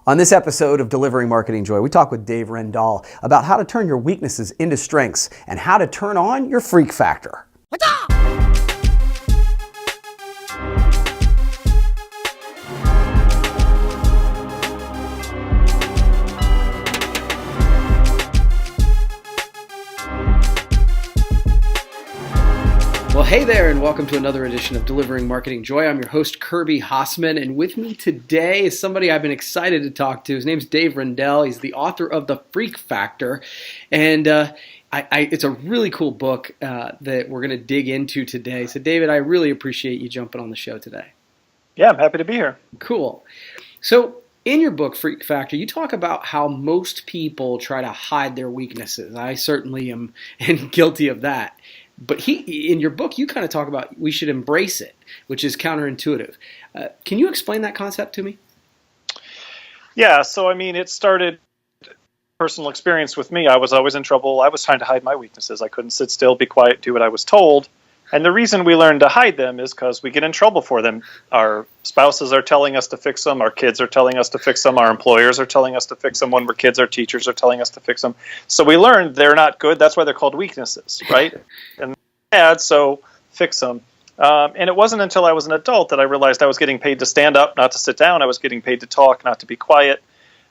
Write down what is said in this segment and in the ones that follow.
On this episode of Delivering Marketing Joy, we talk with Dave Rendall about how to turn your weaknesses into strengths and how to turn on your freak factor. Well, hey there, and welcome to another edition of Delivering Marketing Joy. I'm your host, Kirby Hassman, and with me today is somebody I've been excited to talk to. His name's Dave Rendall. He's the author of The Freak Factor, and it's a really cool book that we're going to dig into today. So, David, I really appreciate you jumping on the show today. Yeah, I'm happy to be here. Cool. So, in your book, Freak Factor, you talk about how most people try to hide their weaknesses. I certainly am guilty of that. But in your book, you kind of talk about we should embrace it, which is counterintuitive. Can you explain that concept to me? Yeah, so it started personal experience with me. I was always in trouble. I was trying to hide my weaknesses. I couldn't sit still, be quiet, do what I was told. And the reason we learn to hide them is because we get in trouble for them. Our spouses are telling us to fix them. Our kids are telling us to fix them. Our employers are telling us to fix them. When we're kids, our teachers are telling us to fix them. So we learn they're not good. That's why they're called weaknesses, right? And bad, so fix them. And it wasn't until I was an adult that I realized I was getting paid to stand up, not to sit down. I was getting paid to talk, not to be quiet.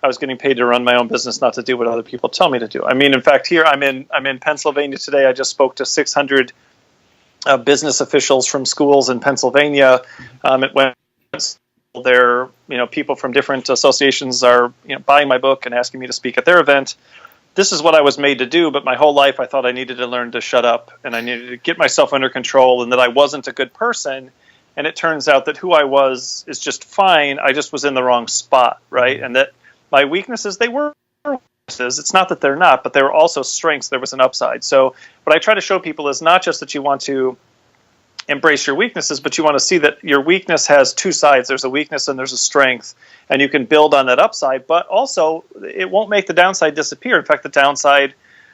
I was getting paid to run my own business, not to do what other people tell me to do. In fact, here I'm in Pennsylvania today. I just spoke to 600 business officials from schools in Pennsylvania. It went there. People from different associations are buying my book and asking me to speak at their event. This is what I was made to do, but my whole life I thought I needed to learn to shut up and I needed to get myself under control and that I wasn't a good person. And it turns out that who I was is just fine. I just was in the wrong spot, right? And that my weaknesses, they were weaknesses. It's not that they're not, but they were also strengths. There was an upside. So what I try to show people is not just that you want to embrace your weaknesses, but you want to see that your weakness has two sides. There's a weakness and there's a strength, and you can build on that upside, but also it won't make the downside disappear. In fact, the downside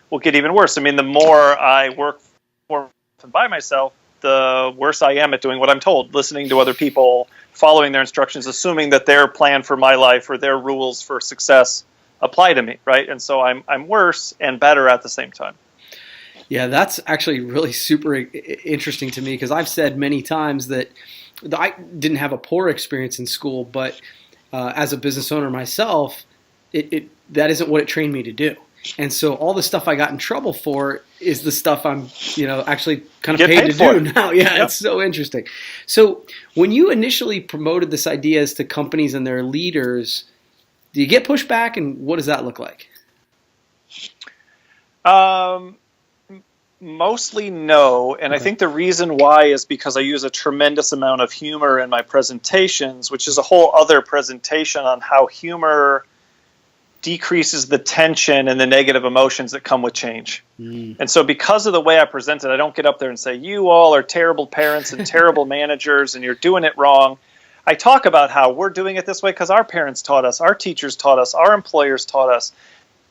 will get even worse. The more I work for and by myself, the worse I am at doing what I'm told, listening to other people, following their instructions, assuming that their plan for my life or their rules for success apply to me, right? And so I'm worse and better at the same time. Yeah, that's actually really super interesting to me because I've said many times that I didn't have a poor experience in school, but as a business owner myself, that isn't what it trained me to do. And so all the stuff I got in trouble for is the stuff I'm, actually kind of paid to do now. Yeah, It's so interesting. So when you initially promoted this idea to companies and their leaders, do you get pushback, and what does that look like? Mostly no, and okay. I think the reason why is because I use a tremendous amount of humor in my presentations, which is a whole other presentation on how humor decreases the tension and the negative emotions that come with change. And so because of the way I present it, I don't get up there and say, you all are terrible parents and terrible managers and you're doing it wrong. I talk about how we're doing it this way because our parents taught us, our teachers taught us, our employers taught us.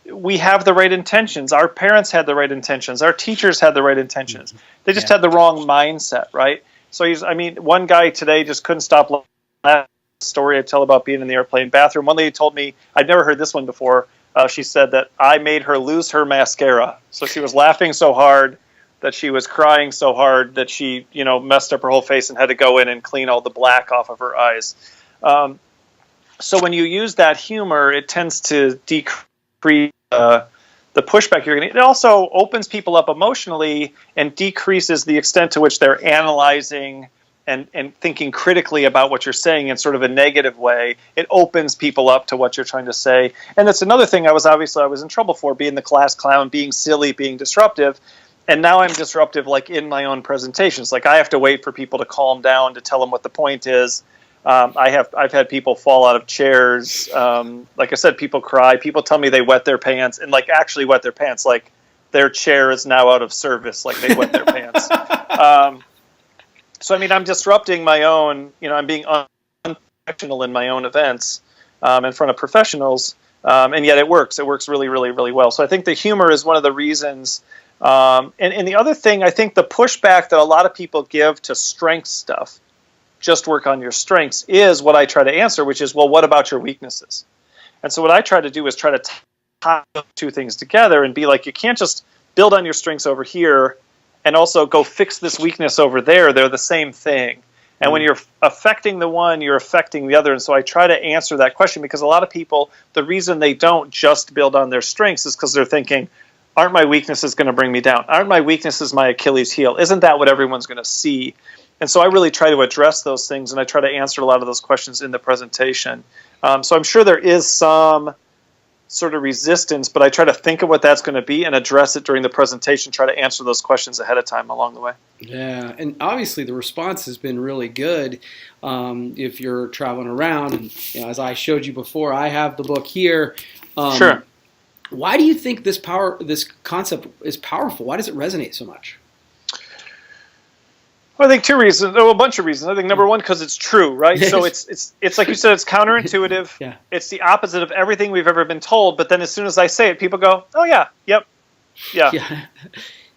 We have the right intentions. Our parents had the right intentions. Our teachers had the right intentions. They just had the wrong mindset, right? So one guy today just couldn't stop laughing at the story I tell about being in the airplane bathroom. One lady told me, I'd never heard this one before. She said that I made her lose her mascara. So she was laughing so hard that she was crying so hard that she, messed up her whole face and had to go in and clean all the black off of her eyes. So when you use that humor, it tends to decrease the pushback you're getting. It also opens people up emotionally and decreases the extent to which they're analyzing and thinking critically about what you're saying in sort of a negative way. It opens people up to what you're trying to say. And that's another thing I was in trouble for, being the class clown, being silly, being disruptive. And now I'm disruptive in my own presentations. I have to wait for people to calm down to tell them what the point is. I've had people fall out of chairs. Like I said, people cry. People tell me they wet their pants and actually wet their pants. Their chair is now out of service. They wet their pants. So I'm disrupting my own. I'm being unprofessional in my own events in front of professionals, and yet it works. It works really, really, really well. So I think the humor is one of the reasons. And the other thing, I think the pushback that a lot of people give to strength stuff, just work on your strengths, is what I try to answer, which is, well, what about your weaknesses? And so what I try to do is try to tie those two things together and be like, you can't just build on your strengths over here and also go fix this weakness over there. They're the same thing. And when you're affecting the one, you're affecting the other. And so I try to answer that question, because a lot of people, the reason they don't just build on their strengths is because they're thinking, aren't my weaknesses going to bring me down? Aren't my weaknesses my Achilles heel? Isn't that what everyone's going to see? And so I really try to address those things, and I try to answer a lot of those questions in the presentation. So I'm sure there is some sort of resistance, but I try to think of what that's going to be and address it during the presentation, try to answer those questions ahead of time along the way. Yeah, and obviously the response has been really good if you're traveling around. And as I showed you before, I have the book here. Sure. Why do you think this concept is powerful? Why does it resonate so much? Well, I think two reasons. Oh, a bunch of reasons. I think number one, because it's true, right? So it's like you said, it's counterintuitive. Yeah. It's the opposite of everything we've ever been told. But then as soon as I say it, people go, "Oh yeah, yep, yeah,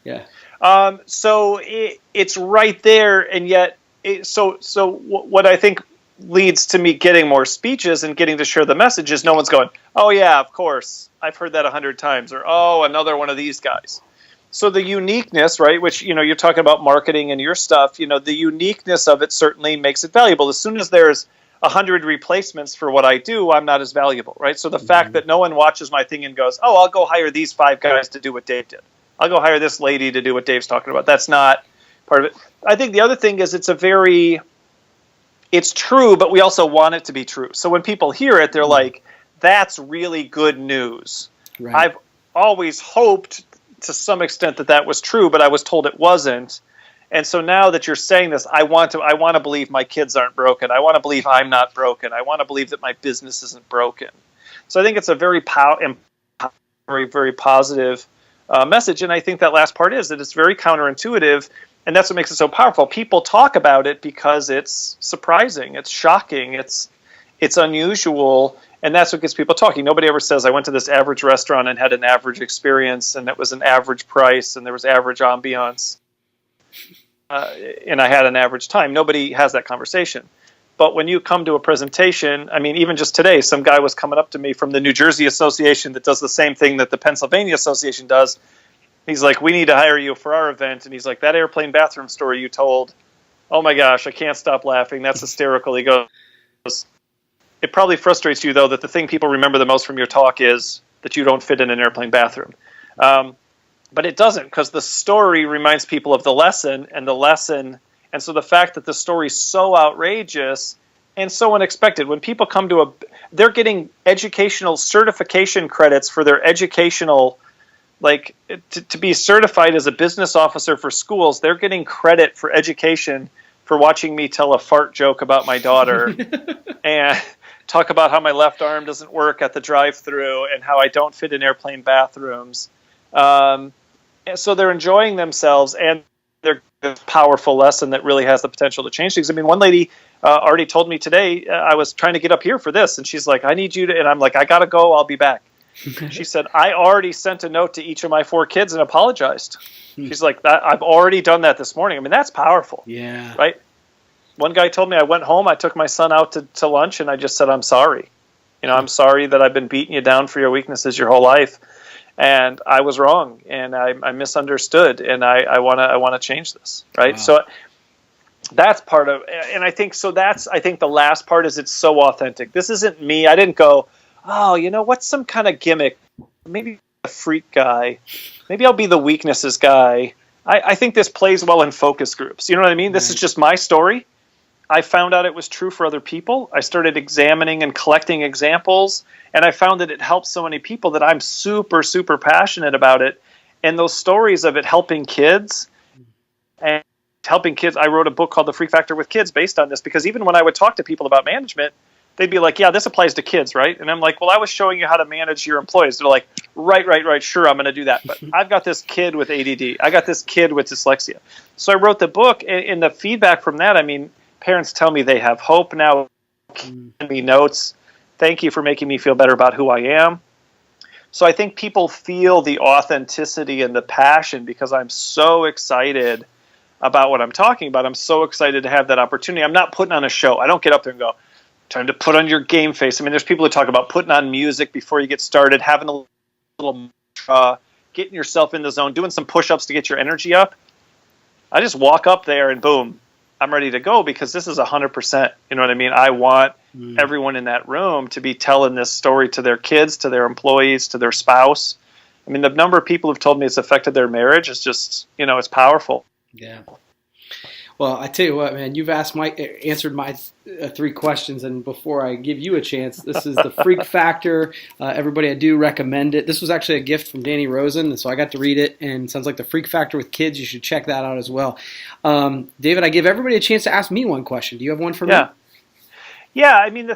yeah." So it's right there, and yet, so what I think leads to me getting more speeches and getting to share the message is no one's going, "Oh yeah, of course, I've heard that 100 times," or "Oh, another one of these guys." So the uniqueness, right, which, you're talking about marketing and your stuff, the uniqueness of it certainly makes it valuable. As soon as there's 100 replacements for what I do, I'm not as valuable, right? So the fact that no one watches my thing and goes, oh, I'll go hire these 5 guys to do what Dave did. I'll go hire this lady to do what Dave's talking about. That's not part of it. I think the other thing is it's true, but we also want it to be true. So when people hear it, they're like, that's really good news. Right. I've always hoped to some extent that was true, but I was told it wasn't. And so now that you're saying this, I want to believe my kids aren't broken. I want to believe I'm not broken. I want to believe that my business isn't broken. So I think it's a very very positive message. And I think that last part is that it's very counterintuitive, and that's what makes it so powerful. People talk about it because it's surprising, it's shocking, it's unusual. And that's what gets people talking. Nobody ever says, I went to this average restaurant and had an average experience, and it was an average price, and there was average ambiance, and I had an average time. Nobody has that conversation. But when you come to a presentation, I mean, even just today, some guy was coming up to me from the New Jersey Association that does the same thing that the Pennsylvania Association does. He's like, we need to hire you for our event. And he's like, that airplane bathroom story you told, oh my gosh, I can't stop laughing. That's hysterical. He goes, it probably frustrates you, though, that the thing people remember the most from your talk is that you don't fit in an airplane bathroom. But it doesn't, because the story reminds people of the lesson, and so the fact that the story is so outrageous and so unexpected. When people come to they're getting educational certification credits for their educational, like to be certified as a business officer for schools, they're getting credit for education for watching me tell a fart joke about my daughter and talk about how my left arm doesn't work at the drive-thru and how I don't fit in airplane bathrooms. So they're enjoying themselves, and they're a powerful lesson that really has the potential to change things. I mean, one lady already told me today, I was trying to get up here for this, and she's like, I need you to, and I'm like, I got to go, I'll be back. She said, I already sent a note to each of my 4 kids and apologized. She's like, I've already done that this morning. I mean, that's powerful. Yeah. Right? One guy told me, I went home, I took my son out to lunch, and I just said, I'm sorry. I'm sorry that I've been beating you down for your weaknesses your whole life. And I was wrong, and I misunderstood, and I want to change this, right? Wow. So that's part of, and I think the last part is it's so authentic. This isn't me. I didn't go, oh, what's some kind of gimmick? Maybe a freak guy. Maybe I'll be the weaknesses guy. I think this plays well in focus groups. You know what I mean? This is just my story. I found out it was true for other people. I started examining and collecting examples, and I found that it helped so many people that I'm super, super passionate about it. And those stories of it helping kids, I wrote a book called The Freak Factor with Kids based on this, because even when I would talk to people about management, they'd be like, yeah, this applies to kids, right? And I'm like, well, I was showing you how to manage your employees. They're like, right, sure, I'm going to do that. But I've got this kid with ADD. I got this kid with dyslexia. So I wrote the book, and the feedback from that, I mean, parents tell me they have hope now, send me notes. Thank you for making me feel better about who I am. So I think people feel the authenticity and the passion because I'm so excited about what I'm talking about. I'm so excited to have that opportunity. I'm not putting on a show. I don't get up there and go, time to put on your game face. I mean, there's people who talk about putting on music before you get started, having a little getting yourself in the zone, doing some push-ups to get your energy up. I just walk up there and boom, I'm ready to go, because this is 100%. You know what I mean? I want everyone in that room to be telling this story to their kids, to their employees, to their spouse. I mean, the number of people who've told me it's affected their marriage is just, it's powerful. Yeah. Well, I tell you what, man, you've answered my 3 questions, and before I give you a chance, this is the Freak Factor. Everybody, I do recommend it. This was actually a gift from Danny Rosen, and so I got to read it, and it sounds like the Freak Factor with kids. You should check that out as well. David, I give everybody a chance to ask me one question. Do you have one for me? Yeah. I mean,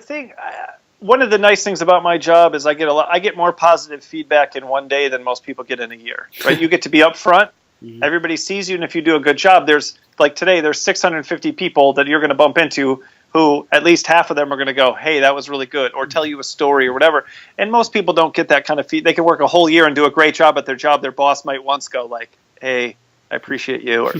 one of the nice things about my job is I get more positive feedback in one day than most people get in a year. Right? You get to be up front. Mm-hmm. Everybody sees you, and if you do a good job, today there's 650 people that you're going to bump into who at least half of them are going to go, hey, that was really good, or tell you a story or whatever. And most people don't get that kind of feedback. They can work a whole year and do a great job at their job. Their boss might once go like, hey, I appreciate you, or,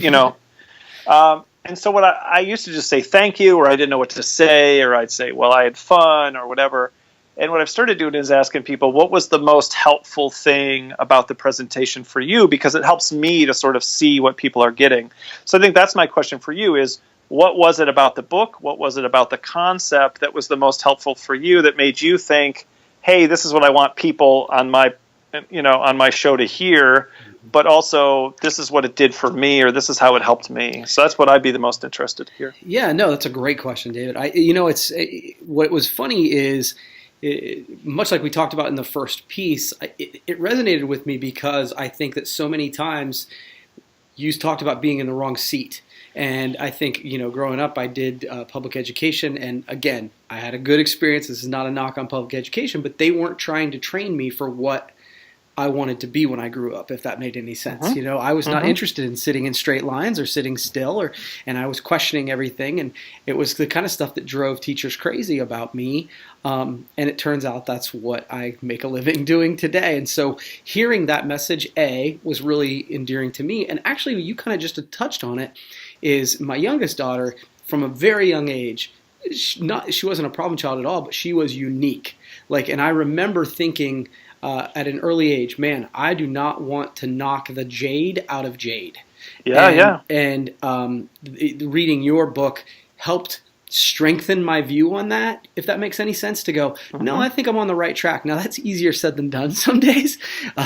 and so what I used to just say thank you, or I didn't know what to say, or I'd say, well, I had fun, or whatever. And what I've started doing is asking people, what was the most helpful thing about the presentation for you? Because it helps me to sort of see what people are getting. So I think that's my question for you is, what was it about the book? What was it about the concept that was the most helpful for you that made you think, hey, this is what I want people on my show to hear, but also this is what it did for me, or this is how it helped me. So that's what I'd be the most interested to hear. Yeah, no, that's a great question, David. What was funny is, much like we talked about in the first piece, it resonated with me because I think that so many times you talked about being in the wrong seat. And I think, growing up, I did public education. And again, I had a good experience. This is not a knock on public education, but they weren't trying to train me for what I wanted to be when I grew up, if that made any sense. I was not interested in sitting in straight lines or sitting still, and I was questioning everything, and it was the kind of stuff that drove teachers crazy about me. And it turns out that's what I make a living doing today. And so hearing that message, was really endearing to me. And actually, you kind of just touched on it, is my youngest daughter, from a very young age, she wasn't a problem child at all, but she was unique. And I remember thinking, at an early age, man, I do not want to knock the jade out of jade. And reading your book helped strengthen my view on that, if that makes any sense, to go, no, I think I'm on the right track. Now, that's easier said than done some days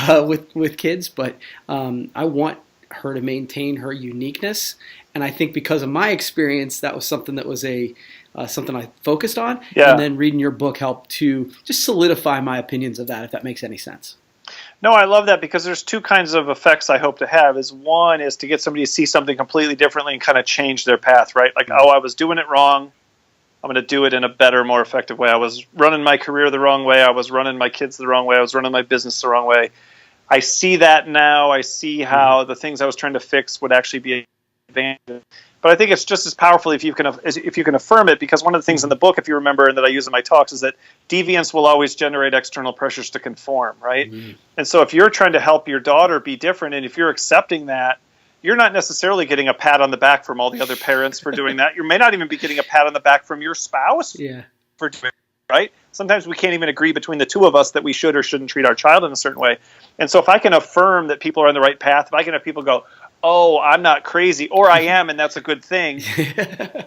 with kids, but I want her to maintain her uniqueness. And I think because of my experience, that was something that was something I focused on. Yeah. And then reading your book helped to just solidify my opinions of that, if that makes any sense. No, I love that, because there's 2 kinds of effects I hope to have. One is to get somebody to see something completely differently and kind of change their path, right? Like, I was doing it wrong. I'm going to do it in a better, more effective way. I was running my career the wrong way. I was running my kids the wrong way. I was running my business the wrong way. I see that now. I see how the things I was trying to fix would actually be advantage. But I think it's just as powerful if you can affirm it, because one of the things in the book, if you remember, and that I use in my talks, is that deviance will always generate external pressures to conform, right? And so if you're trying to help your daughter be different, and if you're accepting that, you're not necessarily getting a pat on the back from all the other parents for doing that. You may not even be getting a pat on the back from your spouse for doing it, right? Sometimes we can't even agree between the 2 of us that we should or shouldn't treat our child in a certain way. And so if I can affirm that people are on the right path, if I can have people go, oh, I'm not crazy, or I am, and that's a good thing,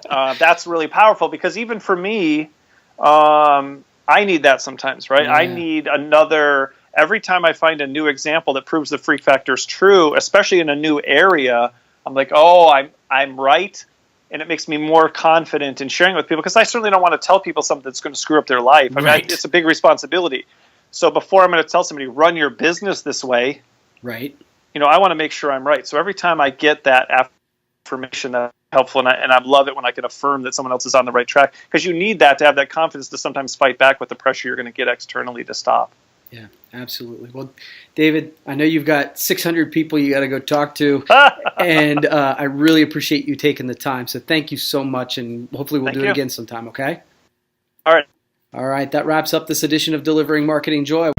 that's really powerful, because even for me, I need that sometimes, right? Yeah. I need every time I find a new example that proves the freak factor is true, especially in a new area, I'm like, oh, I'm right, and it makes me more confident in sharing it with people, because I certainly don't want to tell people something that's going to screw up their life. I mean, it's a big responsibility. So before I'm going to tell somebody, run your business this way, right? I want to make sure I'm right. So every time I get that affirmation, that's helpful, and I love it when I can affirm that someone else is on the right track, because you need that to have that confidence to sometimes fight back with the pressure you're going to get externally to stop. Yeah, absolutely. Well, David, I know you've got 600 people you got to go talk to, and I really appreciate you taking the time. So thank you so much, and hopefully we'll do it again sometime, okay? All right. All right, that wraps up this edition of Delivering Marketing Joy.